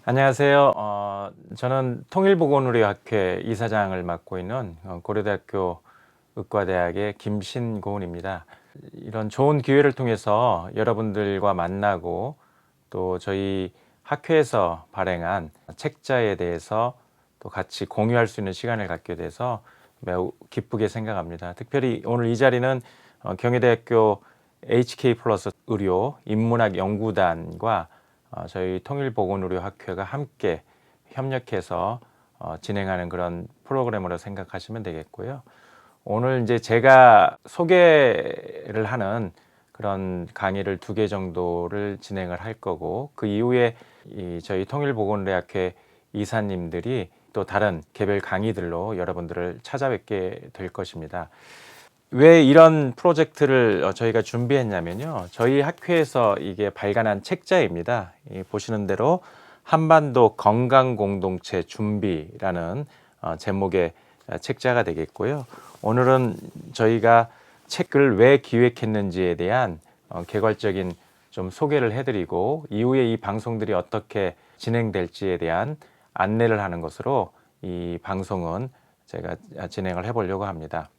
안녕하세요. 저는 통일보건의료학회 이사장을 맡고 있는 고려대학교 의과대학의 김신고은입니다. 이런 좋은 기회를 통해서 여러분들과 만나고 또 저희 학회에서 발행한 책자에 대해서 또 같이 공유할 수 있는 시간을 갖게 돼서 매우 기쁘게 생각합니다. 특별히 오늘 이 자리는 경희대학교 HK 플러스 의료 인문학 연구단과 저희 통일보건의료학회가 함께 협력해서 진행하는 그런 프로그램으로 생각하시면 되겠고요. 오늘 이제 제가 소개를 하는 그런 강의를 2개 정도를 진행을 할 거고, 그 이후에 저희 통일보건의료학회 이사님들이 또 다른 개별 강의들로 여러분들을 찾아뵙게 될 것입니다. 왜 이런 프로젝트를 저희가 준비했냐면요, 저희 학회에서 이게 발간한 책자입니다. 보시는 대로 한반도 건강공동체 준비라는 제목의 책자가 되겠고요. 오늘은 저희가 책을 왜 기획했는지에 대한 개괄적인 좀 소개를 해드리고, 이후에 이 방송들이 어떻게 진행될지에 대한 안내를 하는 것으로 이 방송은 제가 진행을 해보려고 합니다.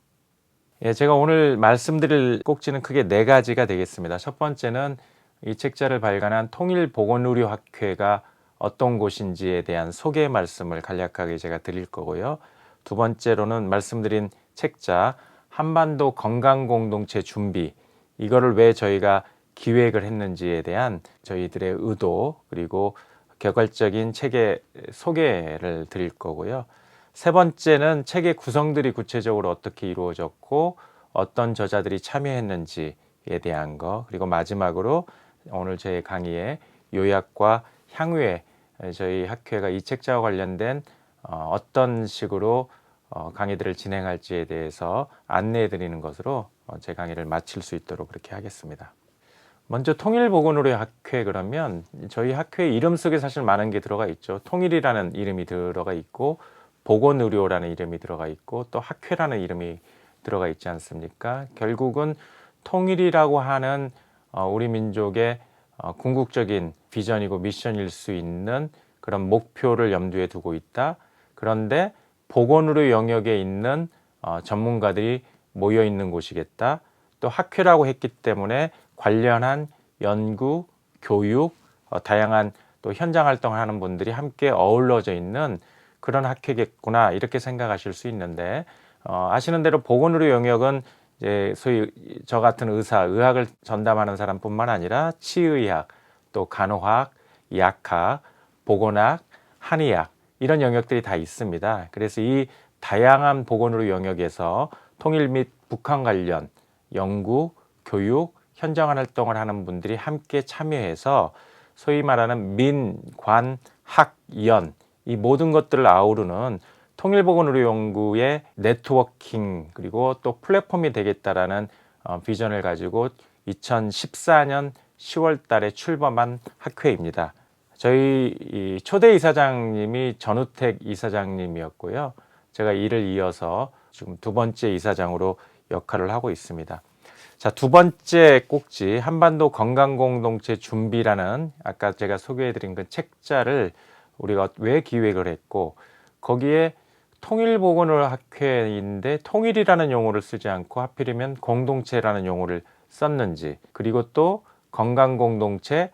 제가 오늘 말씀드릴 꼭지는 크게 4가지가 되겠습니다. 첫 번째는 이 책자를 발간한 통일보건의료학회가 어떤 곳인지에 대한 소개 말씀을 간략하게 제가 드릴 거고요. 두 번째로는 말씀드린 책자 한반도 건강공동체 준비, 이거를 왜 저희가 기획을 했는지에 대한 저희들의 의도, 그리고 개괄적인 책의 소개를 드릴 거고요. 세 번째는 책의 구성들이 구체적으로 어떻게 이루어졌고 어떤 저자들이 참여했는지에 대한 거, 그리고 마지막으로 오늘 제 강의의 요약과 향후에 저희 학회가 이 책자와 관련된 어떤 식으로 강의들을 진행할지에 대해서 안내해 드리는 것으로 제 강의를 마칠 수 있도록 그렇게 하겠습니다. 먼저 통일보건의료학회, 그러면 저희 학회 이름 속에 사실 많은 게 들어가 있죠. 통일이라는 이름이 들어가 있고, 보건의료라는 이름이 들어가 있고, 또 학회라는 이름이 들어가 있지 않습니까? 결국은 통일이라고 하는 우리 민족의 궁극적인 비전이고 미션일 수 있는 그런 목표를 염두에 두고 있다. 그런데 보건의료 영역에 있는 전문가들이 모여 있는 곳이겠다. 또 학회라고 했기 때문에 관련한 연구, 교육, 다양한 또 현장 활동을 하는 분들이 함께 어우러져 있는 그런 학회겠구나, 이렇게 생각하실 수 있는데, 아시는 대로 보건의료 영역은 이제 소위 저 같은 의학을 전담하는 사람뿐만 아니라 치의학, 또 간호학, 약학, 보건학, 한의학, 이런 영역들이 다 있습니다. 그래서 이 다양한 보건의료 영역에서 통일 및 북한 관련 연구, 교육, 현장 활동을 하는 분들이 함께 참여해서 소위 말하는 민, 관, 학, 연, 이 모든 것들을 아우르는 통일보건의료연구의 네트워킹, 그리고 또 플랫폼이 되겠다라는 비전을 가지고 2014년 10월 달에 출범한 학회입니다. 저희 초대 이사장님이 전우택 이사장님이었고요. 제가 이를 이어서 지금 2번째 이사장으로 역할을 하고 있습니다. 자, 2번째 꼭지, 한반도 건강공동체 준비라는 아까 제가 소개해드린 그 책자를 우리가 왜 기획을 했고, 거기에 통일보건의학회인데 통일이라는 용어를 쓰지 않고 하필이면 공동체라는 용어를 썼는지, 그리고 또 건강공동체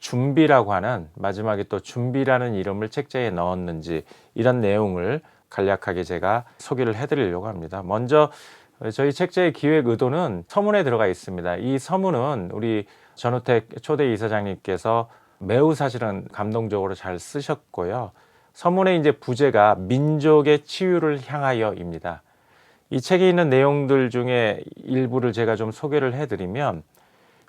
준비라고 하는 마지막에 또 준비라는 이름을 책자에 넣었는지, 이런 내용을 간략하게 제가 소개를 해드리려고 합니다. 먼저 저희 책자의 기획 의도는 서문에 들어가 있습니다. 이 서문은 우리 전우택 초대 이사장님께서 매우 사실은 감동적으로 잘 쓰셨고요. 서문의 이제 부제가 민족의 치유를 향하여입니다. 이 책에 있는 내용들 중에 일부를 제가 좀 소개를 해드리면,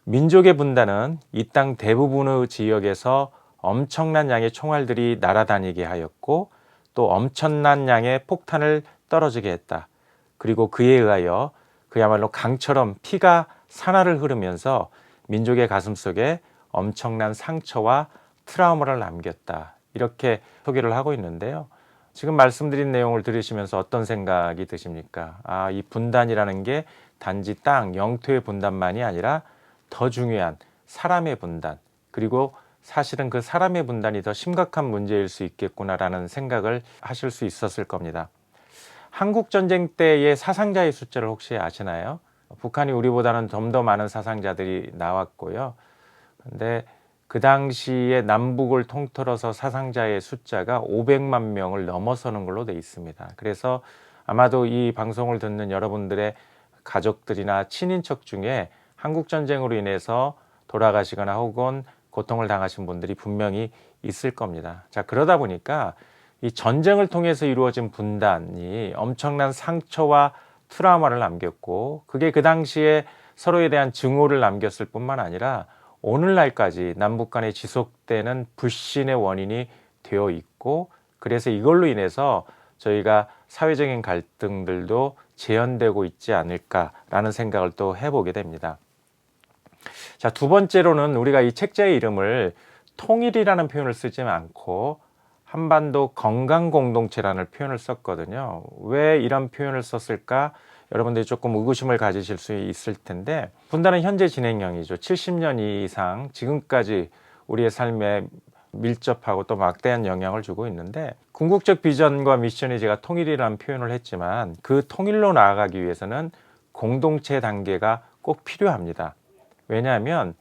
민족의 분단은 이 땅 대부분의 지역에서 엄청난 양의 총알들이 날아다니게 하였고, 또 엄청난 양의 폭탄을 떨어지게 했다. 그리고 그에 의하여 그야말로 강처럼 피가 산하를 흐르면서 민족의 가슴 속에 엄청난 상처와 트라우마를 남겼다. 이렇게 소개를 하고 있는데요. 지금 말씀드린 내용을 들으시면서 어떤 생각이 드십니까? 이 분단이라는 게 단지 땅, 영토의 분단만이 아니라 더 중요한 사람의 분단, 그리고 사실은 그 사람의 분단이 더 심각한 문제일 수 있겠구나라는 생각을 하실 수 있었을 겁니다. 한국 전쟁 때의 사상자의 숫자를 혹시 아시나요? 북한이 우리보다는 좀 더 많은 사상자들이 나왔고요. 근데 그 당시에 남북을 통틀어서 사상자의 숫자가 500만 명을 넘어서는 걸로 돼 있습니다. 그래서 아마도 이 방송을 듣는 여러분들의 가족들이나 친인척 중에 한국 전쟁으로 인해서 돌아가시거나 혹은 고통을 당하신 분들이 분명히 있을 겁니다. 자, 그러다 보니까 이 전쟁을 통해서 이루어진 분단이 엄청난 상처와 트라우마를 남겼고, 그게 그 당시에 서로에 대한 증오를 남겼을 뿐만 아니라 오늘날까지 남북 간에 지속되는 불신의 원인이 되어 있고, 그래서 이걸로 인해서 저희가 사회적인 갈등들도 재현되고 있지 않을까라는 생각을 또 해보게 됩니다. 자, 두 번째로는 우리가 이 책자의 이름을 통일이라는 표현을 쓰지 않고 한반도 건강공동체라는 표현을 썼거든요. 왜 이런 표현을 썼을까? 여러분들이 조금 의구심을 가지실 수 있을 텐데, 분단은 현재 진행형이죠. 70년 이상 지금까지 우리의 삶에 밀접하고 또 막대한 영향을 주고 있는데, 궁극적 비전과 미션이 제가 통일이라는 표현을 했지만 그 통일로 나아가기 위해서는 공동체 단계가 꼭 필요합니다. 왜냐하면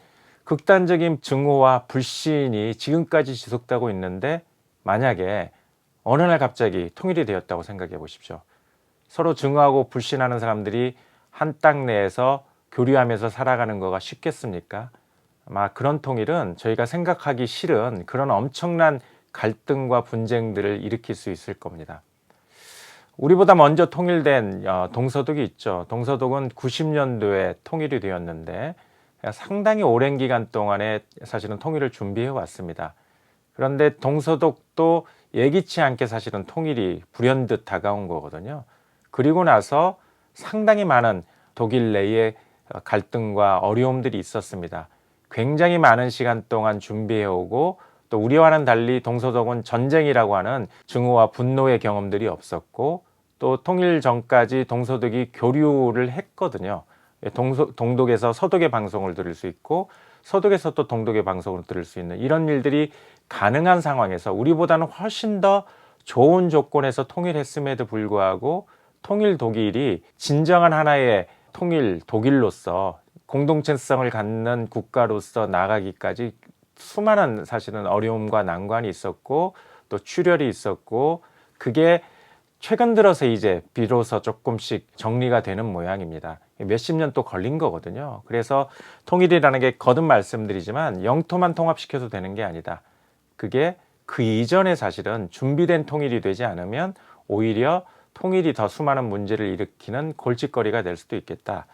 극단적인 증오와 불신이 지금까지 지속되고 있는데, 만약에 어느 날 갑자기 통일이 되었다고 생각해 보십시오. 서로 증오하고 불신하는 사람들이 한 땅 내에서 교류하면서 살아가는 거가 쉽겠습니까? 아마 그런 통일은 저희가 생각하기 싫은 그런 엄청난 갈등과 분쟁들을 일으킬 수 있을 겁니다. 우리보다 먼저 통일된 동서독이 있죠. 동서독은 90년도에 통일이 되었는데 상당히 오랜 기간 동안에 사실은 통일을 준비해 왔습니다. 그런데 동서독도 예기치 않게 사실은 통일이 불현듯 다가온 거거든요. 그리고 나서 상당히 많은 독일 내의 갈등과 어려움들이 있었습니다. 굉장히 많은 시간 동안 준비해오고, 또 우리와는 달리 동서독은 전쟁이라고 하는 증오와 분노의 경험들이 없었고, 또 통일 전까지 동서독이 교류를 했거든요. 동독에서 서독의 방송을 들을 수 있고, 서독에서 또 동독의 방송을 들을 수 있는 이런 일들이 가능한 상황에서 우리보다는 훨씬 더 좋은 조건에서 통일했음에도 불구하고 통일 독일이 진정한 하나의 통일 독일로서 공동체성을 갖는 국가로서 나가기까지 수많은 사실은 어려움과 난관이 있었고, 또 출혈이 있었고, 그게 최근 들어서 이제 비로소 조금씩 정리가 되는 모양입니다. 몇십 년 또 걸린 거거든요. 그래서 통일이라는 게 거듭 말씀드리지만 영토만 통합시켜도 되는 게 아니다. 그게 그 이전에 사실은 준비된 통일이 되지 않으면 오히려 통일이 더 수많은 문제를 일으키는 골칫거리가 될 수도 있겠다.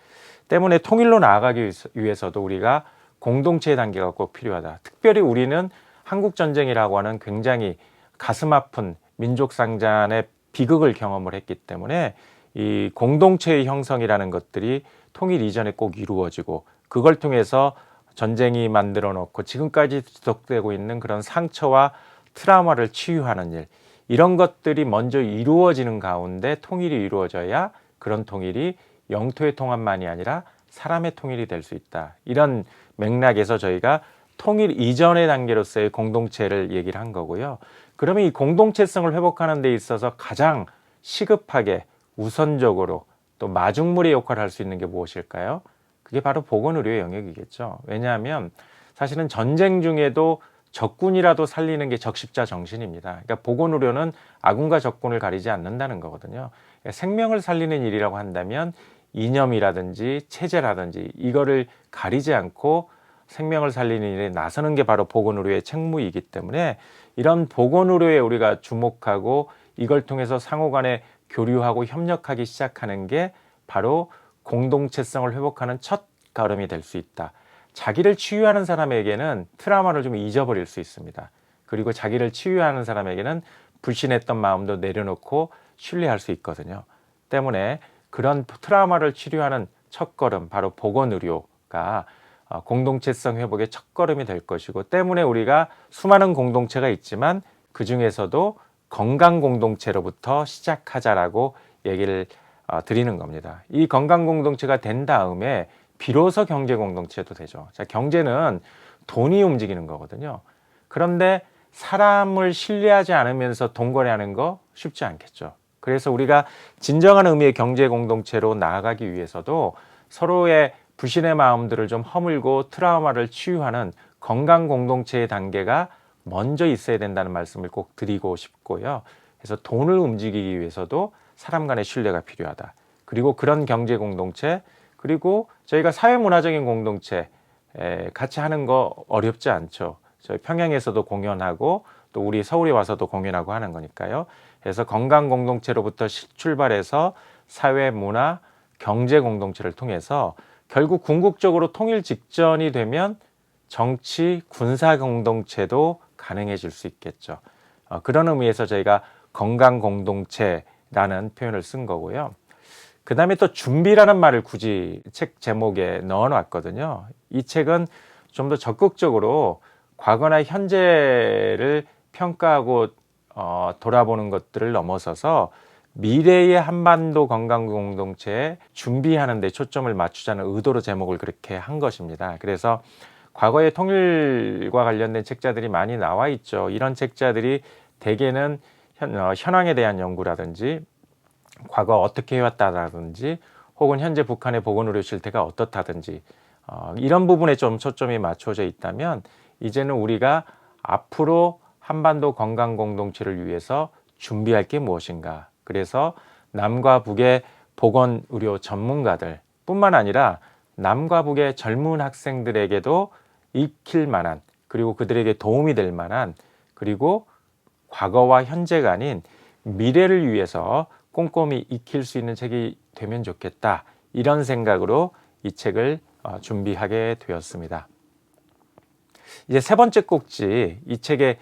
때문에 통일로 나아가기 위해서도 우리가 공동체의 단계가 꼭 필요하다. 특별히 우리는 한국전쟁이라고 하는 굉장히 가슴 아픈 민족상잔의 비극을 경험을 했기 때문에 이 공동체의 형성이라는 것들이 통일 이전에 꼭 이루어지고, 그걸 통해서 전쟁이 만들어 놓고 지금까지 지속되고 있는 그런 상처와 트라우마를 치유하는 일, 이런 것들이 먼저 이루어지는 가운데 통일이 이루어져야 그런 통일이 영토의 통합만이 아니라 사람의 통일이 될 수 있다. 이런 맥락에서 저희가 통일 이전의 단계로서의 공동체를 얘기를 한 거고요. 그러면 이 공동체성을 회복하는 데 있어서 가장 시급하게 우선적으로 또 마중물의 역할을 할 수 있는 게 무엇일까요? 그게 바로 보건의료의 영역이겠죠. 왜냐하면 사실은 전쟁 중에도 적군이라도 살리는 게 적십자 정신입니다. 그러니까 보건의료는 아군과 적군을 가리지 않는다는 거거든요. 그러니까 생명을 살리는 일이라고 한다면 이념이라든지 체제라든지 이거를 가리지 않고 생명을 살리는 일에 나서는 게 바로 보건의료의 책무이기 때문에, 이런 보건의료에 우리가 주목하고 이걸 통해서 상호간에 교류하고 협력하기 시작하는 게 바로 공동체성을 회복하는 첫 걸음이 될 수 있다. 자기를 치유하는 사람에게는 트라우마를 좀 잊어버릴 수 있습니다. 그리고 자기를 치유하는 사람에게는 불신했던 마음도 내려놓고 신뢰할 수 있거든요. 때문에 그런 트라우마를 치료하는 첫걸음, 바로 보건의료가 공동체성 회복의 첫걸음이 될 것이고, 때문에 우리가 수많은 공동체가 있지만 그 중에서도 건강 공동체로부터 시작하자라고 얘기를 드리는 겁니다. 이 건강 공동체가 된 다음에 비로소 경제 공동체도 되죠. 자, 경제는 돈이 움직이는 거거든요. 그런데 사람을 신뢰하지 않으면서 동거래하는 거 쉽지 않겠죠. 그래서 우리가 진정한 의미의 경제 공동체로 나아가기 위해서도 서로의 불신의 마음들을 좀 허물고 트라우마를 치유하는 건강 공동체의 단계가 먼저 있어야 된다는 말씀을 꼭 드리고 싶고요. 그래서 돈을 움직이기 위해서도 사람 간의 신뢰가 필요하다. 그리고 그런 경제 공동체, 그리고 저희가 사회문화적인 공동체 같이 하는 거 어렵지 않죠. 저희 평양에서도 공연하고 또 우리 서울에 와서도 공연하고 하는 거니까요. 그래서 건강 공동체로부터 출발해서 사회, 문화, 경제 공동체를 통해서 결국 궁극적으로 통일 직전이 되면 정치, 군사 공동체도 가능해질 수 있겠죠. 그런 의미에서 저희가 건강 공동체라는 표현을 쓴 거고요. 그 다음에 또 준비라는 말을 굳이 책 제목에 넣어 놨거든요. 이 책은 좀 더 적극적으로 과거나 현재를 평가하고 돌아보는 것들을 넘어서서 미래의 한반도 건강 공동체에 준비하는 데 초점을 맞추자는 의도로 제목을 그렇게 한 것입니다. 그래서 과거의 통일과 관련된 책자들이 많이 나와 있죠. 이런 책자들이 대개는 현황에 대한 연구라든지 과거 어떻게 해왔다라든지 혹은 현재 북한의 보건의료 실태가 어떻다든지 이런 부분에 좀 초점이 맞춰져 있다면 이제는 우리가 앞으로 한반도 건강 공동체를 위해서 준비할 게 무엇인가. 그래서 남과 북의 보건의료 전문가들 뿐만 아니라 남과 북의 젊은 학생들에게도 익힐 만한, 그리고 그들에게 도움이 될 만한, 그리고 과거와 현재가 아닌 미래를 위해서 꼼꼼히 익힐 수 있는 책이 되면 좋겠다. 이런 생각으로 이 책을 준비하게 되었습니다. 이제 세 번째 꼭지, 이 책의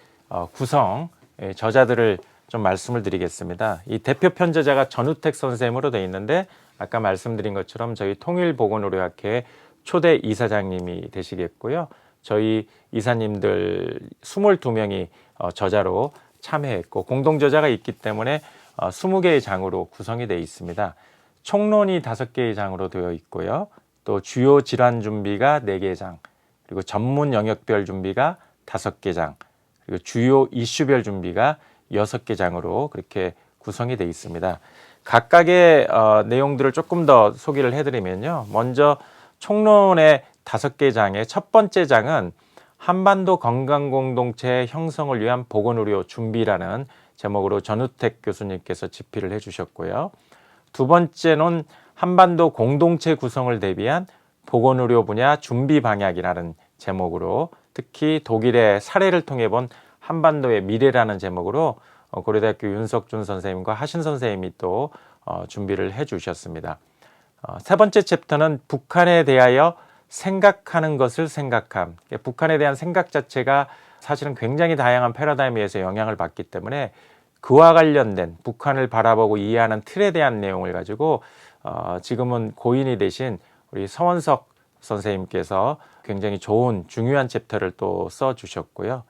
구성, 저자들을 좀 말씀을 드리겠습니다. 이 대표 편저자가 전우택 선생님으로 되어 있는데 아까 말씀드린 것처럼 저희 통일보건의료학회 초대 이사장님이 되시겠고요. 저희 이사님들 22명이 저자로 참여했고 공동저자가 있기 때문에 20개의 장으로 구성이 되어 있습니다. 총론이 5개의 장으로 되어 있고요. 또 주요 질환 준비가 4개의 장, 그리고 전문 영역별 준비가 5개 장, 그리고 주요 이슈별 준비가 6개 장으로 그렇게 구성이 되어 있습니다. 각각의 내용들을 조금 더 소개를 해드리면요. 먼저 총론의 5개 장의 첫 번째 장은 한반도 건강공동체 형성을 위한 보건의료 준비라는 제목으로 전우택 교수님께서 집필을 해주셨고요. 두 번째는 한반도 공동체 구성을 대비한 보건의료 분야 준비 방향이라는 제목으로 특히 독일의 사례를 통해 본 한반도의 미래라는 제목으로 고려대학교 윤석준 선생님과 하신 선생님이 또 준비를 해주셨습니다. 세 번째 챕터는 북한에 대하여 생각하는 것을 생각함. 북한에 대한 생각 자체가 사실은 굉장히 다양한 패러다임에서 영향을 받기 때문에 그와 관련된 북한을 바라보고 이해하는 틀에 대한 내용을 가지고 지금은 고인이 되신 우리 서원석 선생님께서 굉장히 좋은 중요한 챕터를 또 써주셨고요.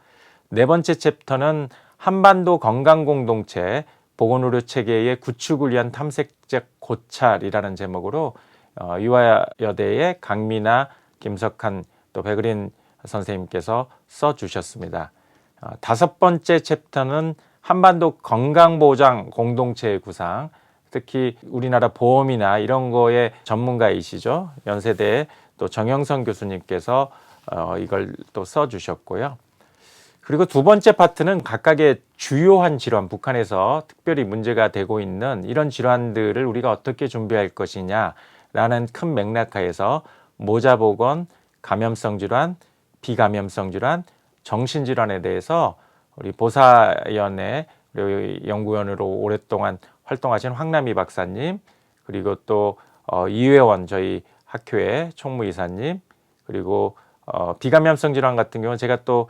네 번째 챕터는 한반도 건강공동체 보건의료 체계의 구축을 위한 탐색적 고찰이라는 제목으로 유화여대의 강미나 김석한 또 백을인 선생님께서 써주셨습니다. 다섯 번째 챕터는 한반도 건강보장 공동체의 구상, 특히 우리나라 보험이나 이런 거에 전문가이시죠. 연세대 또 정영선 교수님께서 이걸 또 써주셨고요. 그리고 두 번째 파트는 각각의 주요한 질환, 북한에서 특별히 문제가 되고 있는 이런 질환들을 우리가 어떻게 준비할 것이냐라는 큰 맥락하에서 모자보건, 감염성 질환, 비감염성 질환, 정신질환에 대해서 우리 보사연의 연구원으로 오랫동안 활동하신 황남희 박사님, 그리고 또 이회원 저희 학교의 총무이사님, 그리고 비감염성 질환 같은 경우는 제가 또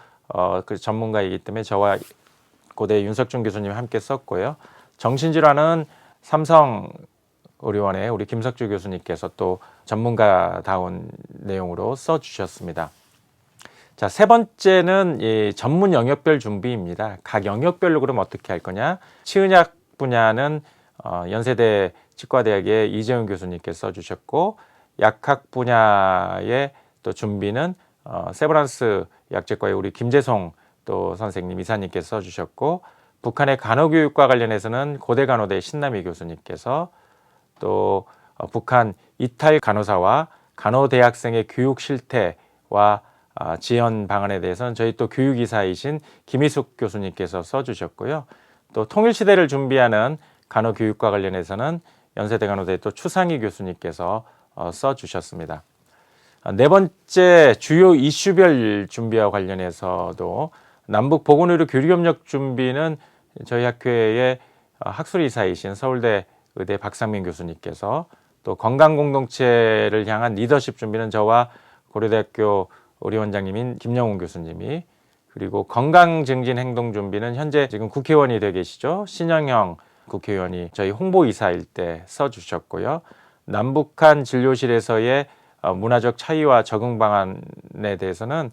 그 전문가이기 때문에 저와 고대 윤석준 교수님 함께 썼고요. 정신질환은 삼성의료원의 우리 김석주 교수님께서 또 전문가다운 내용으로 써주셨습니다. 자, 세 번째는 이 전문 영역별 준비입니다. 각 영역별로 그럼 어떻게 할 거냐? 치의학 분야는 연세대 치과대학의 이재훈 교수님께서 써주셨고, 약학 분야의 또 준비는 세브란스 약제과의 우리 김재송 또 선생님 이사님께서 써주셨고, 북한의 간호교육과 관련해서는 고대간호대 신남희 교수님께서, 또 북한 이탈 간호사와 간호대학생의 교육 실태와 지원 방안에 대해서는 저희 또 교육이사이신 김희숙 교수님께서 써주셨고요. 또 통일시대를 준비하는 간호교육과 관련해서는 연세대 간호대 또 추상희 교수님께서 써주셨습니다. 네 번째, 주요 이슈별 준비와 관련해서도 남북 보건의료 교류협력 준비는 저희 학회의 학술이사이신 서울대 의대 박상민 교수님께서, 또 건강공동체를 향한 리더십 준비는 저와 고려대학교 의료원장님인 김영훈 교수님이, 그리고 건강증진행동 준비는 현재 지금 국회의원이 되어 계시죠, 신영형 국회의원이 저희 홍보이사일 때 써주셨고요. 남북한 진료실에서의 문화적 차이와 적응 방안에 대해서는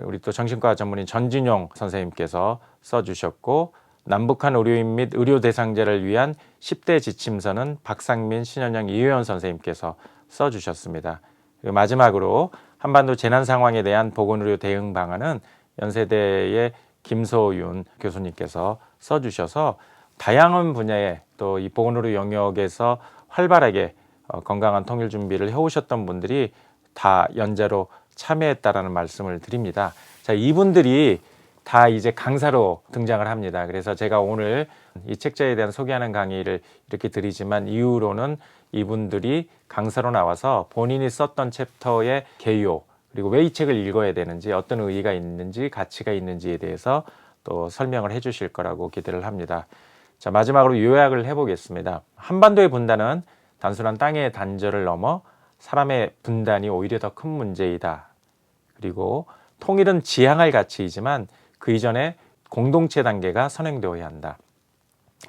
우리 또 정신과 전문의 전진용 선생님께서 써주셨고, 남북한 의료인 및 의료 대상자를 위한 10대 지침서는 박상민, 신현영, 이회원 선생님께서 써주셨습니다. 그리고 마지막으로 한반도 재난 상황에 대한 보건의료 대응 방안은 연세대의 김소윤 교수님께서 써주셔서 다양한 분야의 또 이 보건의료 영역에서 활발하게 건강한 통일 준비를 해오셨던 분들이 다 연재로 참여했다라는 말씀을 드립니다. 자, 이분들이 다 이제 강사로 등장을 합니다. 그래서 제가 오늘 이 책자에 대한 소개하는 강의를 이렇게 드리지만, 이후로는 이분들이 강사로 나와서 본인이 썼던 챕터의 개요, 그리고 왜 이 책을 읽어야 되는지, 어떤 의의가 있는지, 가치가 있는지에 대해서 또 설명을 해 주실 거라고 기대를 합니다. 자, 마지막으로 요약을 해보겠습니다. 한반도의 분단은 단순한 땅의 단절을 넘어 사람의 분단이 오히려 더 큰 문제이다. 그리고 통일은 지향할 가치이지만 그 이전에 공동체 단계가 선행되어야 한다.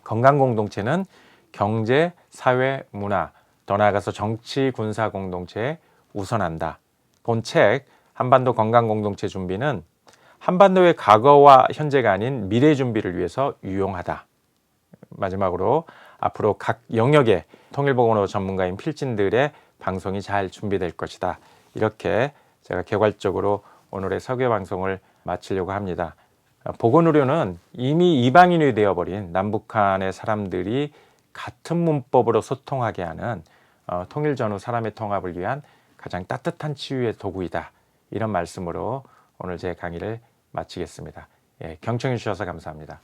건강 공동체는 경제, 사회, 문화, 더 나아가서 정치, 군사 공동체에 우선한다. 본 책 한반도 건강 공동체 준비는 한반도의 과거와 현재가 아닌 미래 준비를 위해서 유용하다. 마지막으로 앞으로 각 영역의 통일보건의료 전문가인 필진들의 방송이 잘 준비될 것이다. 이렇게 제가 개괄적으로 오늘의 설교 방송을 마치려고 합니다. 보건의료는 이미 이방인이 되어버린 남북한의 사람들이 같은 문법으로 소통하게 하는 통일 전후 사람의 통합을 위한 가장 따뜻한 치유의 도구이다. 이런 말씀으로 오늘 제 강의를 마치겠습니다. 경청해 주셔서 감사합니다.